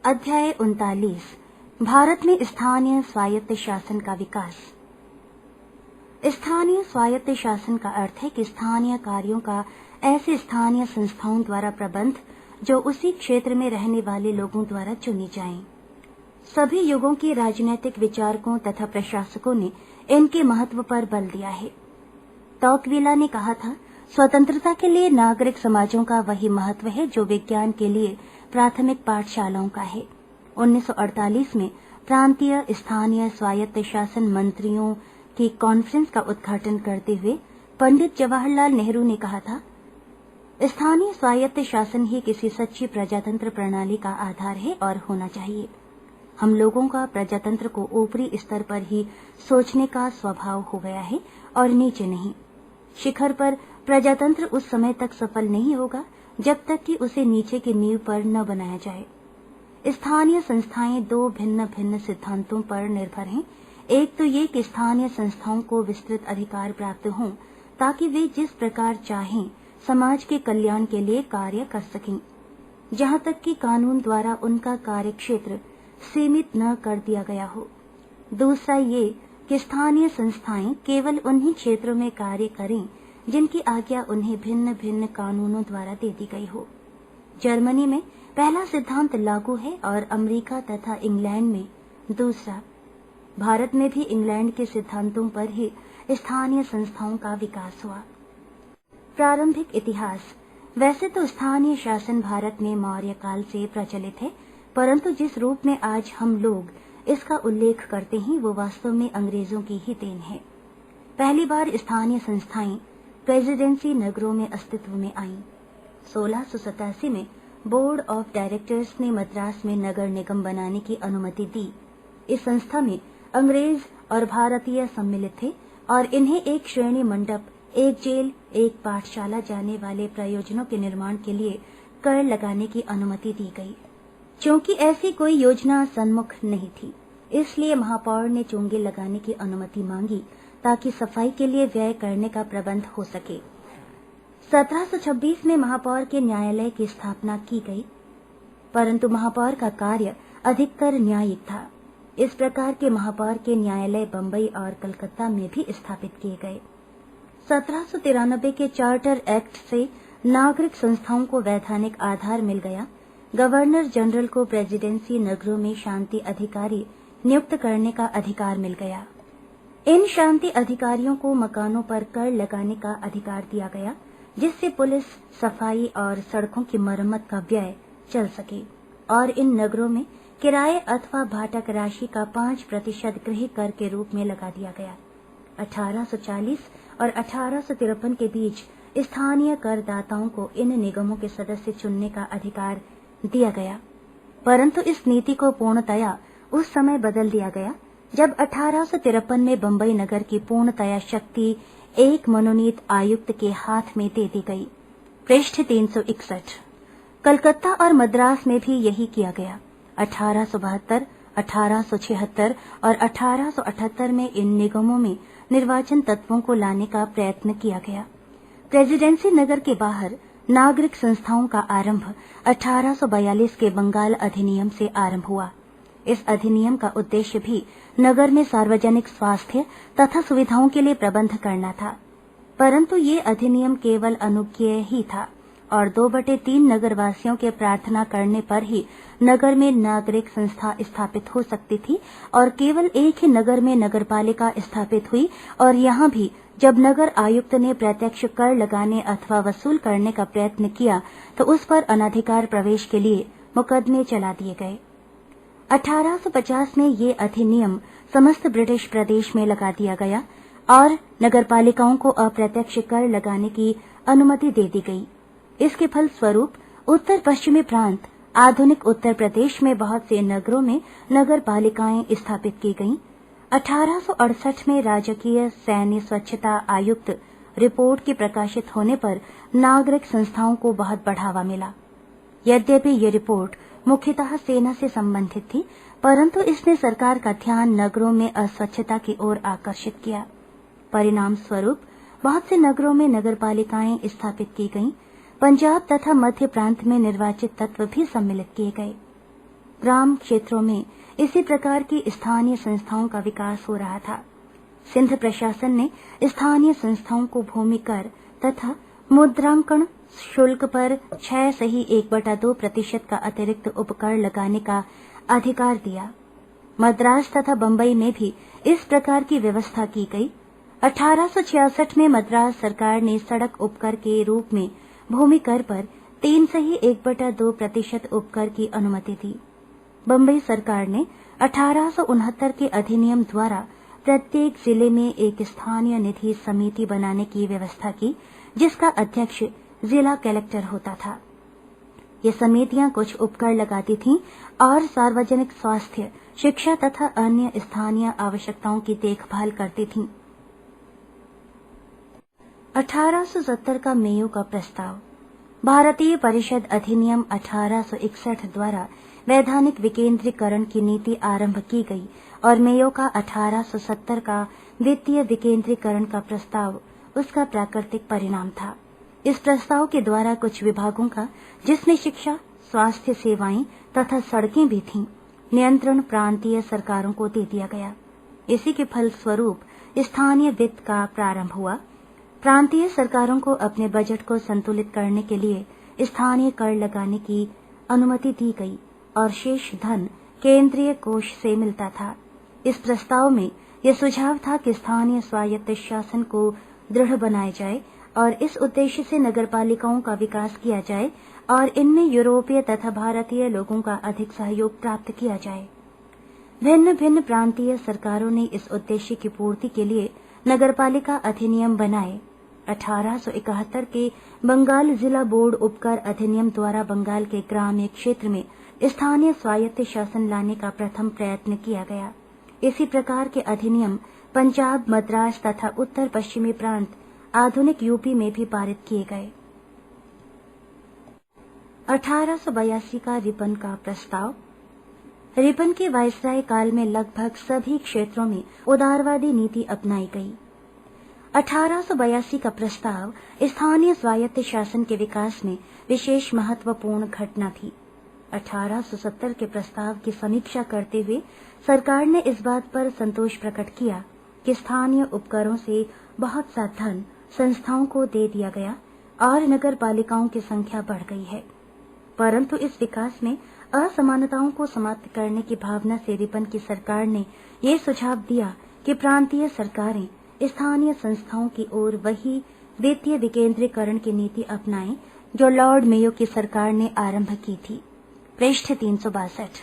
अध्याय 39 भारत में स्थानीय स्वायत्त शासन का विकास। स्थानीय स्वायत्त शासन का अर्थ है कि स्थानीय कार्यों का ऐसे स्थानीय संस्थाओं द्वारा प्रबंध जो उसी क्षेत्र में रहने वाले लोगों द्वारा चुनी जाएं। सभी युगों के राजनीतिक विचारकों तथा प्रशासकों ने इनके महत्व पर बल दिया है। टॉकविला ने कहा था, स्वतंत्रता के लिए नागरिक समाजों का वही महत्व है जो विज्ञान के लिए प्राथमिक पाठशालाओं का है। 1948 में प्रांतीय स्थानीय स्वायत्त शासन मंत्रियों की कॉन्फ्रेंस का उद्घाटन करते हुए पंडित जवाहरलाल नेहरू ने कहा था, स्थानीय स्वायत्त शासन ही किसी सच्ची प्रजातंत्र प्रणाली का आधार है और होना चाहिए। हम लोगों का प्रजातंत्र को ऊपरी स्तर पर ही सोचने का स्वभाव हो गया है और नीचे नहीं। शिखर पर प्रजातंत्र उस समय तक सफल नहीं होगा जब तक कि उसे नीचे की नींव पर न बनाया जाए। स्थानीय संस्थाएं दो भिन्न भिन्न सिद्धांतों पर निर्भर हैं। एक तो ये कि स्थानीय संस्थाओं को विस्तृत अधिकार प्राप्त हों ताकि वे जिस प्रकार चाहें समाज के कल्याण के लिए कार्य कर सकें, जहां तक कि कानून द्वारा उनका कार्यक्षेत्र सीमित न कर दिया गया हो। दूसरा ये कि स्थानीय संस्थाएं केवल उन्हीं क्षेत्रों में कार्य करें जिनकी आज्ञा उन्हें भिन्न भिन्न कानूनों द्वारा दे दी गई हो। जर्मनी में पहला सिद्धांत लागू है और अमेरिका तथा इंग्लैंड में दूसरा। भारत में भी इंग्लैंड के सिद्धांतों पर ही स्थानीय संस्थाओं का विकास हुआ। प्रारंभिक इतिहास। वैसे तो स्थानीय शासन भारत में मौर्य काल से प्रचलित है, परंतु जिस रूप में आज हम लोग इसका उल्लेख करते हैं वो वास्तव में अंग्रेजों की ही देन है। पहली बार स्थानीय संस्थाएं प्रेसिडेंसी नगरों में अस्तित्व में आईं। 1687 में बोर्ड ऑफ डायरेक्टर्स ने मद्रास में नगर निगम बनाने की अनुमति दी। इस संस्था में अंग्रेज और भारतीय सम्मिलित थे और इन्हें एक श्रेणी मंडप, एक जेल, एक पाठशाला जाने वाले प्रयोजनों के निर्माण के लिए कर लगाने की अनुमति दी गई। क्योंकि ऐसी कोई योजना सन्मुख नहीं थी, इसलिए महापौर ने चोंगे लगाने की अनुमति मांगी ताकि सफाई के लिए व्यय करने का प्रबंध हो सके। 1726 में महापौर के न्यायालय की स्थापना की गई, परंतु महापौर का कार्य अधिकतर न्यायिक था। इस प्रकार के महापौर के न्यायालय बम्बई और कलकत्ता में भी स्थापित किए गए। 1793 के चार्टर एक्ट से नागरिक संस्थाओं को वैधानिक आधार मिल गया। गवर्नर जनरल को प्रेसिडेंसी नगरों में शांति अधिकारी नियुक्त करने का अधिकार मिल गया। इन शांति अधिकारियों को मकानों पर कर लगाने का अधिकार दिया गया, जिससे पुलिस, सफाई और सड़कों की मरम्मत का व्यय चल सके। और इन नगरों में किराए अथवा भाटक राशि का 5% गृह कर के रूप में लगा दिया गया। 1840 और 1853 के बीच स्थानीय करदाताओं को इन निगमों के सदस्य चुनने का अधिकार दिया गया, परंतु इस नीति को पूर्णतया उस समय बदल दिया गया जब 1853 में बम्बई नगर की पूर्णतया शक्ति एक मनोनीत आयुक्त के हाथ में दे दी गई। पृष्ठ 361। कलकत्ता और मद्रास में भी यही किया गया। 1872, 1876 और 1878 में इन निगमों में निर्वाचन तत्वों को लाने का प्रयत्न किया गया। प्रेसिडेंसी नगर के बाहर नागरिक संस्थाओं का आरंभ 1842 के बंगाल अधिनियम से आरंभ हुआ। इस अधिनियम का उद्देश्य भी नगर में सार्वजनिक स्वास्थ्य तथा सुविधाओं के लिए प्रबंध करना था, परंतु ये अधिनियम केवल अनुज्ञेय ही था और 2/3 नगरवासियों के प्रार्थना करने पर ही नगर में नागरिक संस्था स्थापित हो सकती थी और केवल एक ही नगर में नगरपालिका स्थापित हुई। और यहाँ भी जब नगर आयुक्त ने प्रत्यक्ष कर लगाने अथवा वसूल करने का प्रयत्न किया तो उस पर अनधिकार प्रवेश के लिए मुकदमे चला दिए गए। 1850 में ये अधिनियम समस्त ब्रिटिश प्रदेश में लगा दिया गया और नगरपालिकाओं को अप्रत्यक्ष कर लगाने की अनुमति दे दी गई। इसके फलस्वरूप उत्तर पश्चिमी प्रांत, आधुनिक उत्तर प्रदेश में बहुत से नगरों में नगरपालिकाएं स्थापित की गईं। 1868 में राजकीय सैन्य स्वच्छता आयुक्त रिपोर्ट के प्रकाशित होने पर नागरिक संस्थाओं को बहुत बढ़ावा मिला। यद्यपि ये रिपोर्ट मुख्यतः सेना से संबंधित थी, परंतु इसने सरकार का ध्यान नगरों में अस्वच्छता की ओर आकर्षित किया। परिणाम स्वरूप बहुत से नगरों में नगरपालिकाएं स्थापित की गईं। पंजाब तथा मध्य प्रांत में निर्वाचित तत्व भी सम्मिलित किए गए। ग्राम क्षेत्रों में इसी प्रकार की स्थानीय संस्थाओं का विकास हो रहा था। सिंध प्रशासन ने स्थानीय संस्थाओं को भूमि कर तथा मुद्रांकन शुल्क पर 6 सही 1/2% का अतिरिक्त उपकर लगाने का अधिकार दिया। मद्रास तथा बंबई में भी इस प्रकार की व्यवस्था की गई। 1866 में मद्रास सरकार ने सड़क उपकर के रूप में भूमि कर पर 3 सही 1/2% उपकर की अनुमति दी। बंबई सरकार ने 1869 के अधिनियम द्वारा प्रत्येक जिले में एक स्थानीय निधि समिति बनाने की व्यवस्था की, जिसका अध्यक्ष जिला कलेक्टर होता था। ये समितियां कुछ उपकर लगाती थीं और सार्वजनिक स्वास्थ्य, शिक्षा तथा अन्य स्थानीय आवश्यकताओं की देखभाल करती थीं। 1870 का मेयो का प्रस्ताव। भारतीय परिषद अधिनियम 1861 द्वारा वैधानिक विकेंद्रीकरण की नीति आरंभ की गई और मेयो का 1870 का वित्तीय विकेंद्रीकरण का प्रस्ताव उसका प्राकृतिक परिणाम था। इस प्रस्ताव के द्वारा कुछ विभागों का, जिसमें शिक्षा, स्वास्थ्य सेवाएं तथा सड़कें भी थीं, नियंत्रण प्रांतीय सरकारों को दे दिया गया। इसी के फलस्वरूप स्थानीय वित्त का प्रारंभ हुआ। प्रांतीय सरकारों को अपने बजट को संतुलित करने के लिए स्थानीय कर लगाने की अनुमति दी गई और शेष धन केंद्रीय कोष से मिलता था। इस प्रस्ताव में यह सुझाव था कि स्थानीय स्वायत्त शासन को दृढ़ बनाया जाए और इस उद्देश्य से नगरपालिकाओं का विकास किया जाए और इनमें यूरोपीय तथा भारतीय लोगों का अधिक सहयोग प्राप्त किया जाए। भिन्न भिन्न प्रांतीय सरकारों ने इस उद्देश्य की पूर्ति के लिए नगरपालिका अधिनियम बनाए। 1871 के बंगाल जिला बोर्ड उपकर अधिनियम द्वारा बंगाल के ग्रामीण क्षेत्र में स्थानीय स्वायत्त शासन लाने का प्रथम प्रयत्न किया गया। इसी प्रकार के अधिनियम पंजाब, मद्रास तथा उत्तर पश्चिमी प्रांत, आधुनिक यूपी में भी पारित किए गए। 1882 का रिपन का प्रस्ताव। रिपन के वायसराय काल में लगभग सभी क्षेत्रों में उदारवादी नीति अपनाई गई। 1882 का प्रस्ताव स्थानीय स्वायत्त शासन के विकास में विशेष महत्वपूर्ण घटना थी। 1870 के प्रस्ताव की समीक्षा करते हुए सरकार ने इस बात पर संतोष प्रकट किया कि स्थानीय उपकरों से बहुत सा धन संस्थाओं को दे दिया गया और नगर पालिकाओं की संख्या बढ़ गई है। परंतु इस विकास में असमानताओं को समाप्त करने की भावना से रिपन की सरकार ने ये सुझाव दिया कि प्रांतीय सरकारें स्थानीय संस्थाओं की ओर वही वित्तीय विकेंद्रीकरण की नीति अपनाएं जो लॉर्ड मेयो की सरकार ने आरंभ की थी। पृष्ठ 362।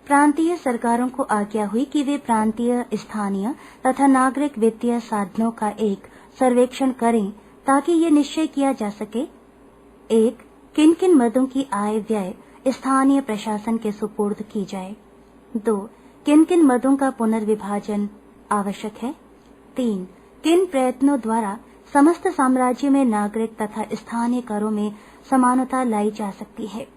प्रांतीय सरकारों को आज्ञा हुई कि वे प्रांतीय, स्थानीय तथा नागरिक वित्तीय साधनों का एक सर्वेक्षण करें ताकि ये निश्चय किया जा सके: 1. किन किन मदों की आय व्यय स्थानीय प्रशासन के सुपुर्द की जाए। 2. किन किन मदों का पुनर्विभाजन आवश्यक है। 3. किन प्रयत्नों द्वारा समस्त साम्राज्य में नागरिक तथा स्थानीय करों में समानता लाई जा सकती है।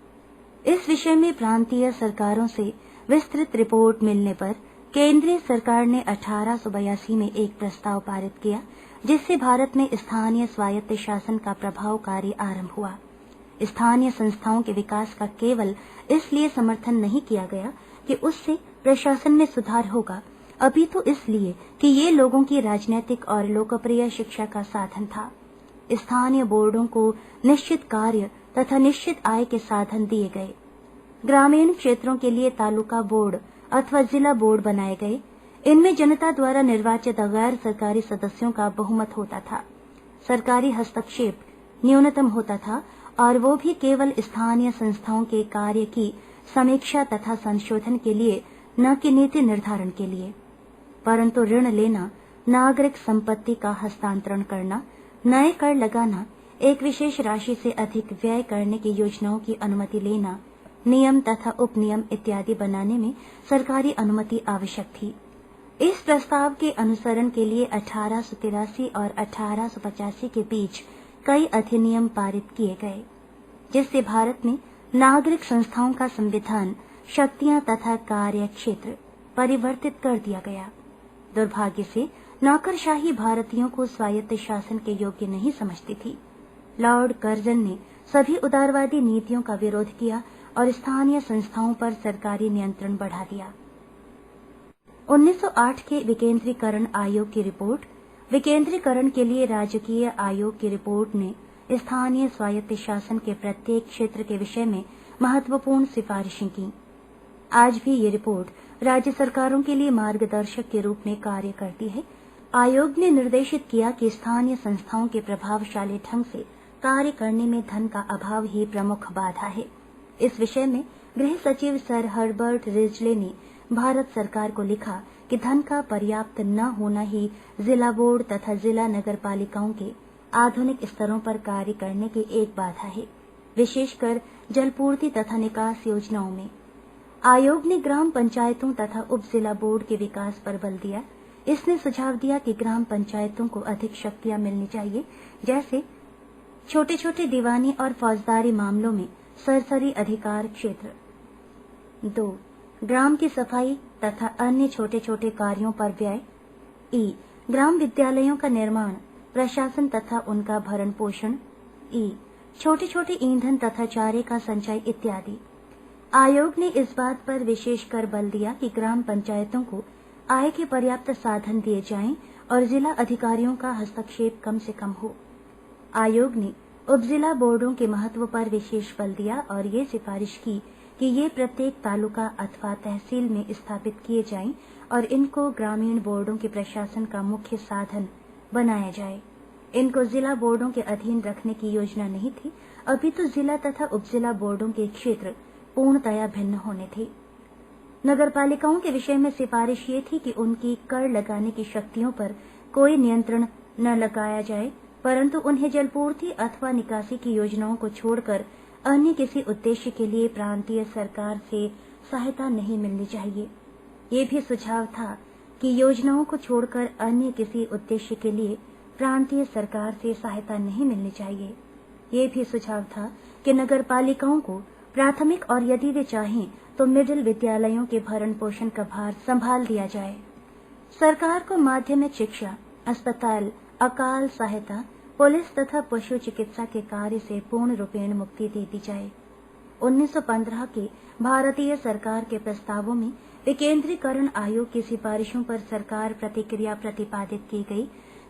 इस विषय में प्रांतीय सरकारों से विस्तृत रिपोर्ट मिलने पर केंद्रीय सरकार ने 1882 में एक प्रस्ताव पारित किया, जिससे भारत में स्थानीय स्वायत्त शासन का प्रभावकारी आरंभ हुआ। स्थानीय संस्थाओं के विकास का केवल इसलिए समर्थन नहीं किया गया कि उससे प्रशासन में सुधार होगा, अपितु इसलिए कि ये लोगों की राजनीतिक और लोकप्रिय शिक्षा का साधन था। स्थानीय बोर्डों को निश्चित कार्य तथा निश्चित आय के साधन दिए गए। ग्रामीण क्षेत्रों के लिए तालुका बोर्ड अथवा जिला बोर्ड बनाए गए। इनमें जनता द्वारा निर्वाचित गैर सरकारी सदस्यों का बहुमत होता था। सरकारी हस्तक्षेप न्यूनतम होता था और वो भी केवल स्थानीय संस्थाओं के कार्य की समीक्षा तथा संशोधन के लिए, न कि नीति निर्धारण के लिए। परंतु ऋण लेना, नागरिक संपत्ति का हस्तांतरण करना, नए कर लगाना, एक विशेष राशि से अधिक व्यय करने की योजनाओं की अनुमति लेना, नियम तथा उपनियम इत्यादि बनाने में सरकारी अनुमति आवश्यक थी। इस प्रस्ताव के अनुसरण के लिए 1883 और 1885 के बीच कई अधिनियम पारित किए गए, जिससे भारत में नागरिक संस्थाओं का संविधान, शक्तियां तथा कार्य क्षेत्र परिवर्तित कर दिया गया। दुर्भाग्य से नौकरशाही भारतीयों को स्वायत्त शासन के योग्य नहीं समझती थी। लॉर्ड कर्जन ने सभी उदारवादी नीतियों का विरोध किया और स्थानीय संस्थाओं पर सरकारी नियंत्रण बढ़ा दिया। 1908 के विकेंद्रीकरण आयोग की रिपोर्ट, विकेंद्रीकरण के लिए राजकीय आयोग की रिपोर्ट ने स्थानीय स्वायत्त शासन के प्रत्येक क्षेत्र के विषय में महत्वपूर्ण सिफारिशें की। आज भी ये रिपोर्ट राज्य सरकारों के लिए मार्गदर्शक के रूप में कार्य करती है। आयोग ने निर्देशित किया कि स्थानीय संस्थाओं के प्रभावशाली ढंग से कार्य करने में धन का अभाव ही प्रमुख बाधा है। इस विषय में गृह सचिव सर हर्बर्ट रिजले ने भारत सरकार को लिखा कि धन का पर्याप्त न होना ही जिला बोर्ड तथा जिला नगर पालिकाओं के आधुनिक स्तरों पर कार्य करने की एक बाधा है, विशेषकर जलपूर्ति तथा निकास योजनाओं में। आयोग ने ग्राम पंचायतों तथा उप जिला बोर्ड के विकास पर बल दिया। इसने सुझाव दिया कि ग्राम पंचायतों को अधिक शक्तियां मिलनी चाहिए, जैसे छोटे छोटे दीवानी और फौजदारी मामलों में सरसरी अधिकार क्षेत्र। 2. ग्राम की सफाई तथा अन्य छोटे छोटे कार्यों पर व्यय। ग्राम विद्यालयों का निर्माण, प्रशासन तथा उनका भरण पोषण। छोटे छोटे ईंधन तथा चारे का संचय इत्यादि। आयोग ने इस बात पर विशेषकर बल दिया कि ग्राम पंचायतों को आय के पर्याप्त साधन दिए जाएं और जिला अधिकारियों का हस्तक्षेप कम से कम हो। आयोग ने उपजिला बोर्डों के महत्व पर विशेष बल दिया और ये सिफारिश की कि ये प्रत्येक तालुका अथवा तहसील में स्थापित किए जाएं और इनको ग्रामीण बोर्डों के प्रशासन का मुख्य साधन बनाया जाए। इनको जिला बोर्डों के अधीन रखने की योजना नहीं थी, अपितु जिला तथा उपजिला बोर्डों के क्षेत्र पूर्णतया भिन्न होने थे। नगरपालिकाओं के विषय में सिफारिश ये थी कि उनकी कर लगाने की शक्तियों पर कोई नियंत्रण न लगाया जाए, परंतु उन्हें जलपूर्ति अथवा निकासी की योजनाओं को छोड़कर अन्य किसी उद्देश्य के लिए प्रांतीय सरकार से सहायता नहीं मिलनी चाहिए। ये भी सुझाव था कि योजनाओं को छोड़कर अन्य किसी उद्देश्य के लिए प्रांतीय सरकार से सहायता नहीं मिलनी चाहिए। ये भी सुझाव था कि नगरपालिकाओं को प्राथमिक और यदि वे चाहें तो मिडिल विद्यालयों के भरण पोषण का भार संभाल दिया जाए। सरकार को माध्यमिक शिक्षा, अस्पताल, अकाल सहायता, पुलिस तथा पशु चिकित्सा के कार्य से पूर्ण रूपेण मुक्ति दे दी जाए। 1915 के भारतीय सरकार के प्रस्तावों में विकेंद्रीकरण आयोग की सिफारिशों पर सरकार प्रतिक्रिया प्रतिपादित की गई।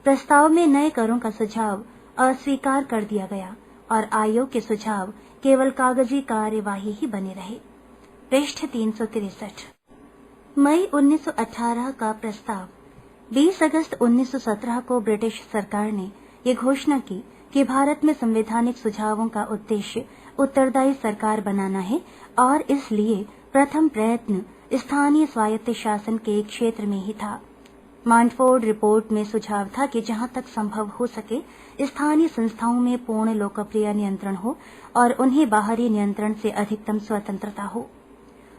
प्रस्ताव में नए करों का सुझाव अस्वीकार कर दिया गया और आयोग के सुझाव केवल कागजी कार्यवाही ही बने रहे। पृष्ठ 363। मई 1918 का प्रस्ताव। 20 अगस्त 1917 को ब्रिटिश सरकार ने ये घोषणा की कि भारत में संवैधानिक सुझावों का उद्देश्य उत्तरदायी सरकार बनाना है और इसलिए प्रथम प्रयत्न स्थानीय स्वायत्त शासन के क्षेत्र में ही था। मांडफोर्ड रिपोर्ट में सुझाव था कि जहां तक संभव हो सके स्थानीय संस्थाओं में पूर्ण लोकप्रिय नियंत्रण हो और उन्हें बाहरी नियंत्रण से अधिकतम स्वतंत्रता हो।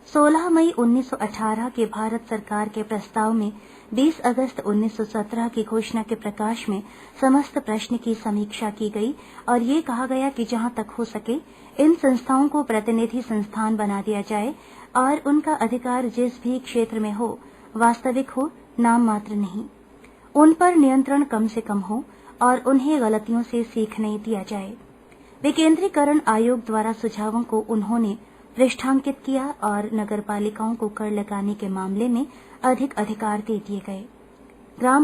16 मई 1918 के भारत सरकार के प्रस्ताव में 20 अगस्त 1917 की घोषणा के प्रकाश में समस्त प्रश्न की समीक्षा की गई और ये कहा गया कि जहां तक हो सके इन संस्थाओं को प्रतिनिधि संस्थान बना दिया जाए और उनका अधिकार जिस भी क्षेत्र में हो, वास्तविक हो, नाम मात्र नहीं। उन पर नियंत्रण कम से कम हो और उन्हें गलतियों से सीखने दिया जाए। विकेंद्रीकरण आयोग द्वारा सुझावों को उन्होंने पृष्ठांकित किया और नगरपालिकाओं को कर लगाने के मामले में अधिक अधिकार दे दिए गए। ग्राम